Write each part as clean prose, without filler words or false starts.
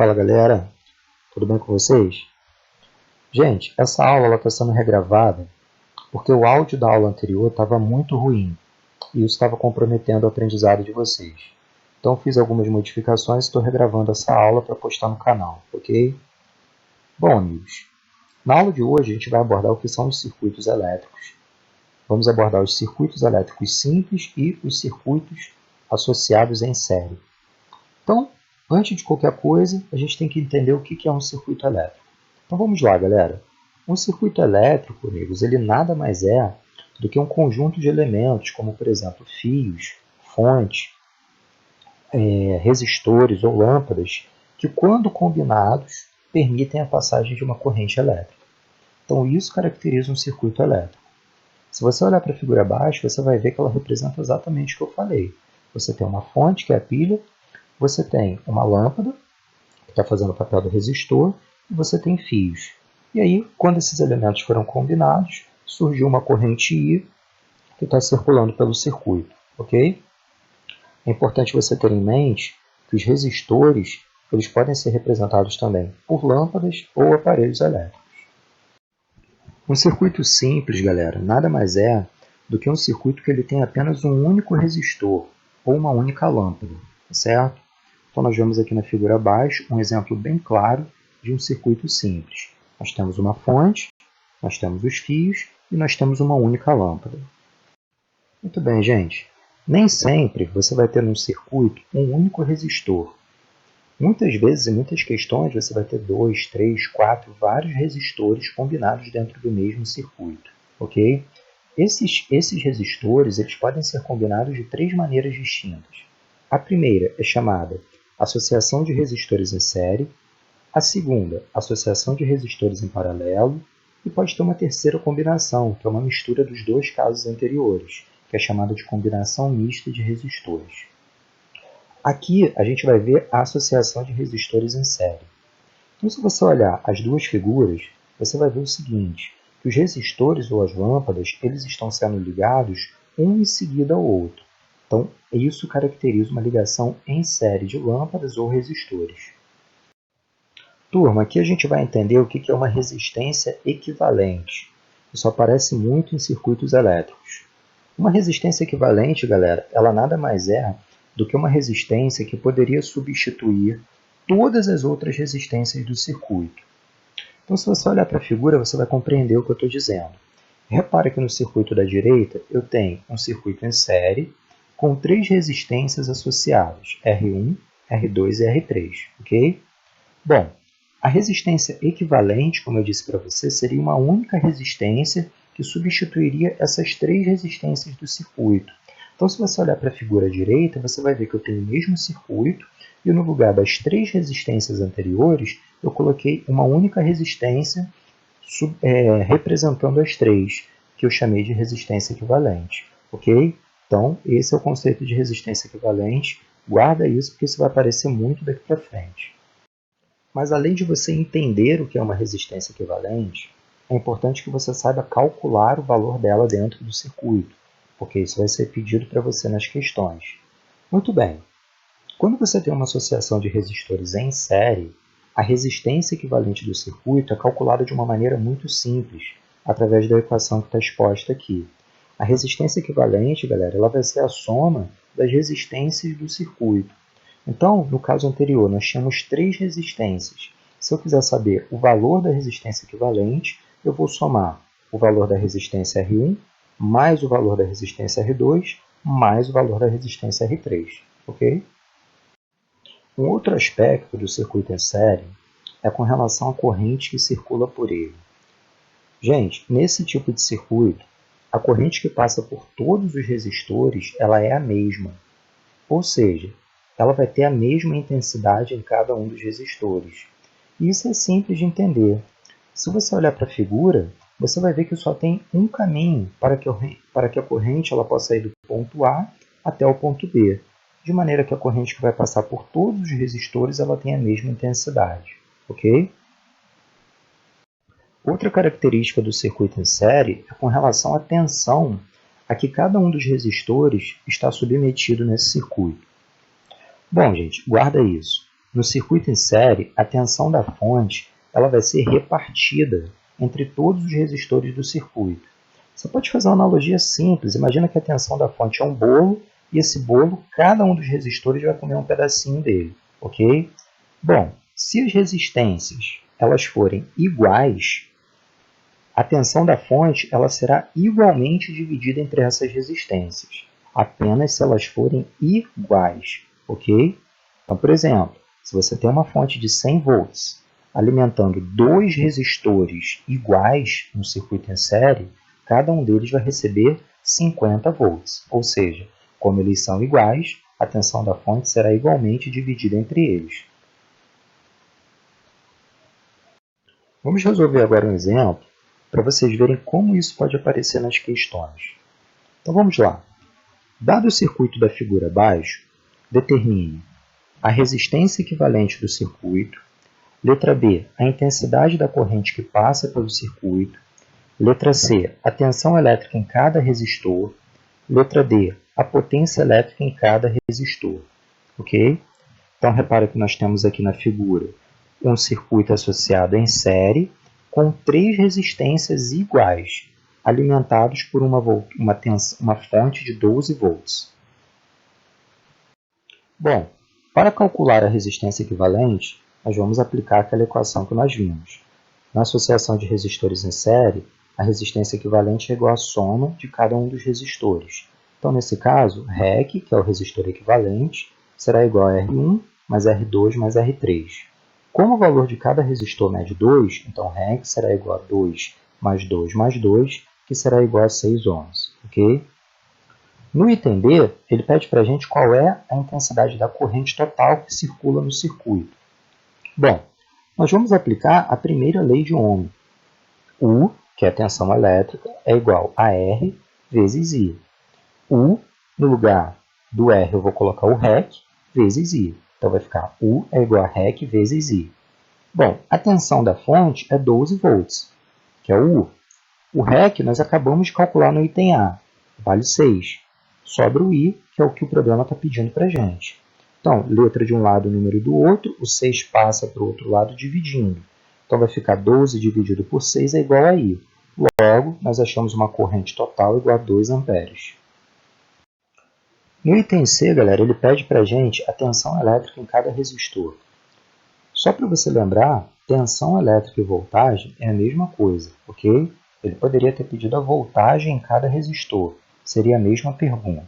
Fala galera, tudo bem com vocês? Gente, essa aula está sendo regravada porque o áudio da aula anterior estava muito ruim e isso estava comprometendo o aprendizado de vocês. Então fiz algumas modificações e estou regravando essa aula para postar no canal, ok? Bom amigos, na aula de hoje a gente vai abordar o que são os circuitos elétricos. Vamos abordar os circuitos elétricos simples e os circuitos associados em série. Então, antes de qualquer coisa, a gente tem que entender o que é um circuito elétrico. Então vamos lá, galera. Um circuito elétrico, amigos, ele nada mais é do que um conjunto de elementos, como por exemplo, fios, fontes, resistores ou lâmpadas, que quando combinados, permitem a passagem de uma corrente elétrica. Então isso caracteriza um circuito elétrico. Se você olhar para a figura abaixo, você vai ver que ela representa exatamente o que eu falei. Você tem uma fonte, que é a pilha, você tem uma lâmpada, que está fazendo o papel do resistor, e você tem fios. E aí, quando esses elementos foram combinados, surgiu uma corrente I que está circulando pelo circuito, ok? É importante você ter em mente que os resistores eles podem ser representados também por lâmpadas ou aparelhos elétricos. Um circuito simples, galera, nada mais é do que um circuito que ele tem apenas um único resistor ou uma única lâmpada, certo? Então nós vemos aqui na figura abaixo um exemplo bem claro de um circuito simples. Nós temos uma fonte, nós temos os fios e nós temos uma única lâmpada. Muito bem, gente. Nem sempre você vai ter num circuito um único resistor. Muitas vezes, em muitas questões, você vai ter 2, 3, 4, vários resistores combinados dentro do mesmo circuito, ok? Esses resistores eles podem ser combinados de 3 maneiras distintas. A primeira é chamada associação de resistores em série, a segunda, associação de resistores em paralelo, e pode ter uma terceira combinação, que é uma mistura dos dois casos anteriores, que é chamada de combinação mista de resistores. Aqui a gente vai ver a associação de resistores em série. Então, se você olhar as duas figuras, você vai ver o seguinte, que os resistores ou as lâmpadas eles estão sendo ligados um em seguida ao outro. Então, isso caracteriza uma ligação em série de lâmpadas ou resistores. Turma, aqui a gente vai entender o que é uma resistência equivalente. Isso aparece muito em circuitos elétricos. Uma resistência equivalente, galera, ela nada mais é do que uma resistência que poderia substituir todas as outras resistências do circuito. Então, se você olhar para a figura, você vai compreender o que eu estou dizendo. Repara que no circuito da direita, eu tenho um circuito em série com 3 resistências associadas, R1, R2 e R3, ok? Bom, a resistência equivalente, como eu disse para você, seria uma única resistência que substituiria essas 3 resistências do circuito. Então, se você olhar para a figura direita, você vai ver que eu tenho o mesmo circuito e no lugar das 3 resistências anteriores, eu coloquei uma única resistência representando as 3, que eu chamei de resistência equivalente. Ok? Então, esse é o conceito de resistência equivalente. Guarda isso, porque isso vai aparecer muito daqui para frente. Mas, além de você entender o que é uma resistência equivalente, é importante que você saiba calcular o valor dela dentro do circuito, porque isso vai ser pedido para você nas questões. Muito bem. Quando você tem uma associação de resistores em série, a resistência equivalente do circuito é calculada de uma maneira muito simples, através da equação que está exposta aqui. A resistência equivalente, galera, ela vai ser a soma das resistências do circuito. Então, no caso anterior, nós tínhamos 3 resistências. Se eu quiser saber o valor da resistência equivalente, eu vou somar o valor da resistência R1 mais o valor da resistência R2 mais o valor da resistência R3. Ok? Um outro aspecto do circuito em série é com relação à corrente que circula por ele. Gente, nesse tipo de circuito, a corrente que passa por todos os resistores ela é a mesma. Ou seja, ela vai ter a mesma intensidade em cada um dos resistores. E isso é simples de entender. Se você olhar para a figura, você vai ver que só tem um caminho para que a corrente ela possa ir do ponto A até o ponto B, de maneira que a corrente que vai passar por todos os resistores ela tem a mesma intensidade. Ok? Outra característica do circuito em série é com relação à tensão a que cada um dos resistores está submetido nesse circuito. Bom, gente, guarda isso. no circuito em série, a tensão da fonte ela vai ser repartida entre todos os resistores do circuito. Você pode fazer uma analogia simples. Imagina que a tensão da fonte é um bolo e esse bolo, cada um dos resistores vai comer um pedacinho dele, ok? Bom, se as resistências elas forem iguais, a tensão da fonte ela será igualmente dividida entre essas resistências, apenas se elas forem iguais, ok? Então, por exemplo, se você tem uma fonte de 100 volts alimentando dois resistores iguais no circuito em série, cada um deles vai receber 50 volts, ou seja, como eles são iguais, a tensão da fonte será igualmente dividida entre eles. Vamos resolver agora um exemplo para vocês verem como isso pode aparecer nas questões. Então vamos lá. Dado o circuito da figura abaixo, determine a resistência equivalente do circuito. Letra B, a intensidade da corrente que passa pelo circuito. Letra C, a tensão elétrica em cada resistor. Letra D, a potência elétrica em cada resistor. Ok? Então, repara que nós temos aqui na figura um circuito associado em série com três resistências iguais, alimentados por uma fonte de 12 volts. Bom, para calcular a resistência equivalente, nós vamos aplicar aquela equação que nós vimos. Na associação de resistores em série, a resistência equivalente é igual à soma de cada um dos resistores. Então, nesse caso, REC, que é o resistor equivalente, será igual a R1 mais R2 mais R3. Como o valor de cada resistor mede 2, então REC será igual a 2 mais 2 mais 2, que será igual a 6 ohms. Ok? No item B, ele pede para a gente qual é a intensidade da corrente total que circula no circuito. Bom, nós vamos aplicar a primeira lei de Ohm. U, que é a tensão elétrica, é igual a R vezes I. U, no lugar do R eu vou colocar o REC vezes I. Então vai ficar U é igual a REC vezes I. Bom, a tensão da fonte é 12 volts, que é o U. O REC nós acabamos de calcular no item A, vale 6. Sobra o I, que é o que o problema está pedindo para a gente. Então, letra de um lado, número do outro, o 6 passa para o outro lado dividindo. Então, vai ficar 12 dividido por 6 é igual a I. Logo, nós achamos uma corrente total igual a 2 amperes. No item C, galera, ele pede para a gente a tensão elétrica em cada resistor. Só para você lembrar, tensão elétrica e voltagem é a mesma coisa, ok? Ele poderia ter pedido a voltagem em cada resistor. Seria a mesma pergunta.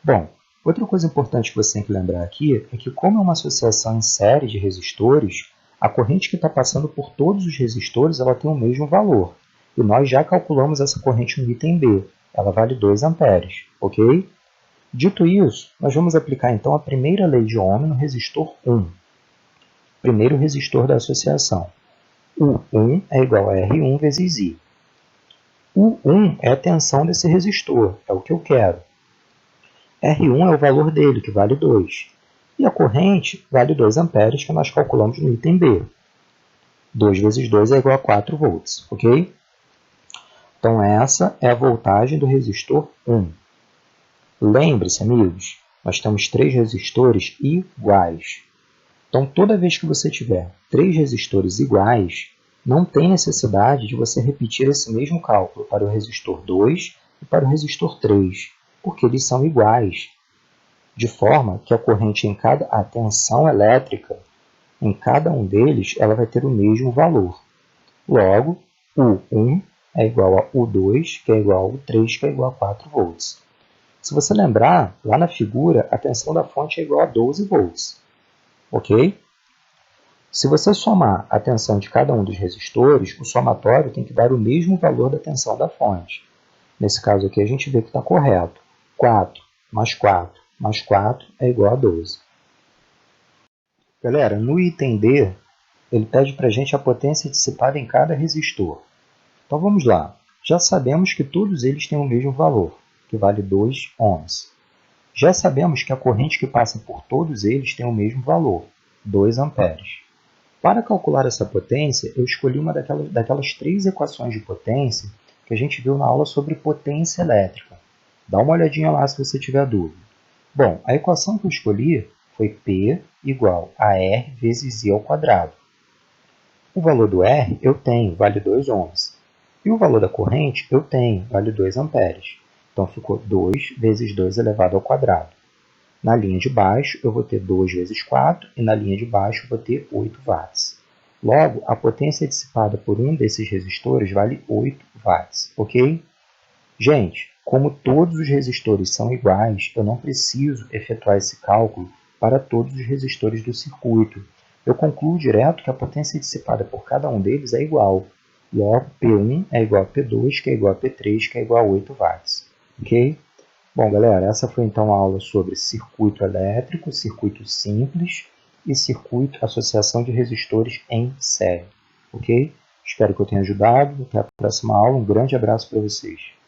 Bom, outra coisa importante que você tem que lembrar aqui é que, como é uma associação em série de resistores, a corrente que está passando por todos os resistores ela tem o mesmo valor. E nós já calculamos essa corrente no item B. Ela vale 2 amperes, ok? Dito isso, nós vamos aplicar então a primeira lei de Ohm no resistor 1. Primeiro resistor da associação. U1 é igual a R1 vezes I. U1 é a tensão desse resistor, é o que eu quero. R1 é o valor dele, que vale 2. E a corrente vale 2 amperes, que nós calculamos no item B. 2 vezes 2 é igual a 4 volts, ok? Então, essa é a voltagem do resistor 1. Lembre-se, amigos, nós temos 3 resistores iguais. Então, toda vez que você tiver 3 resistores iguais, não tem necessidade de você repetir esse mesmo cálculo para o resistor 2 e para o resistor 3, porque eles são iguais, de forma que a corrente a tensão elétrica em cada um deles ela vai ter o mesmo valor. Logo, U1 é igual a U2, que é igual a U3, que é igual a 4 volts. Se você lembrar, lá na figura, a tensão da fonte é igual a 12 volts. Ok? Se você somar a tensão de cada um dos resistores, o somatório tem que dar o mesmo valor da tensão da fonte. Nesse caso aqui, a gente vê que está correto. 4 mais 4 mais 4 é igual a 12. Galera, no item D, ele pede para a gente a potência dissipada em cada resistor. Então vamos lá. Já sabemos que todos eles têm o mesmo valor, que vale 2 ohms. Já sabemos que a corrente que passa por todos eles tem o mesmo valor, 2 amperes. Para calcular essa potência, eu escolhi uma daquelas 3 equações de potência que a gente viu na aula sobre potência elétrica. Dá uma olhadinha lá se você tiver dúvida. Bom, a equação que eu escolhi foi P igual a R vezes I ao quadrado. O valor do R eu tenho, vale 2 ohms. E o valor da corrente eu tenho, vale 2 amperes. Então, ficou 2 vezes 2 elevado ao quadrado. Na linha de baixo, eu vou ter 2 vezes 4, e na linha de baixo eu vou ter 8 watts. Logo, a potência dissipada por um desses resistores vale 8 watts, ok? Gente, como todos os resistores são iguais, eu não preciso efetuar esse cálculo para todos os resistores do circuito. Eu concluo direto que a potência dissipada por cada um deles é igual. Logo, P1 é igual a P2, que é igual a P3, que é igual a 8 watts. Ok? Bom, galera, essa foi então a aula sobre circuito elétrico, circuito simples e circuito associação de resistores em série. Ok? Espero que eu tenha ajudado. Até a próxima aula. Um grande abraço para vocês.